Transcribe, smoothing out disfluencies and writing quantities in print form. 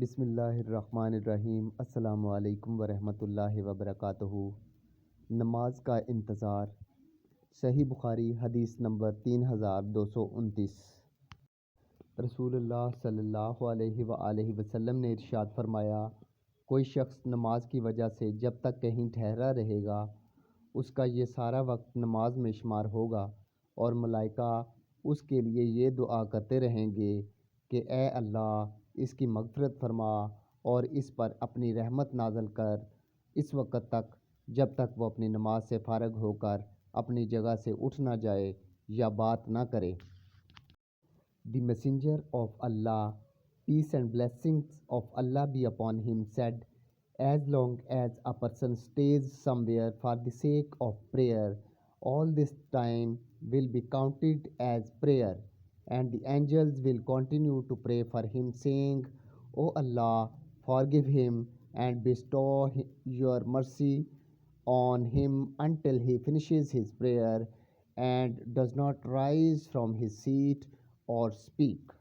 بسم اللہ الرحمن الرحیم۔ السلام علیکم ورحمت اللہ وبرکاتہ۔ نماز کا انتظار۔ صحیح بخاری حدیث نمبر 3229۔ رسول اللہ صلی اللہ علیہ وآلہ وسلم نے ارشاد فرمایا، کوئی شخص نماز کی وجہ سے جب تک کہیں ٹھہرا رہے گا اس کا یہ سارا وقت نماز میں شمار ہوگا، اور ملائکہ اس کے لیے یہ دعا کرتے رہیں گے کہ اے اللہ اس کی مغفرت فرما اور اس پر اپنی رحمت نازل کر، اس وقت تک جب تک وہ اپنی نماز سے فارغ ہو کر اپنی جگہ سے اٹھ نہ جائے یا بات نہ کرے۔ The messenger of Allah, peace and blessings of Allah be upon him, said, as long as a person stays somewhere for the sake of prayer, all this time will be counted as prayer, and the angels will continue to pray for him, saying, O Allah, forgive him and bestow your mercy on him until he finishes his prayer and does not rise from his seat or speak.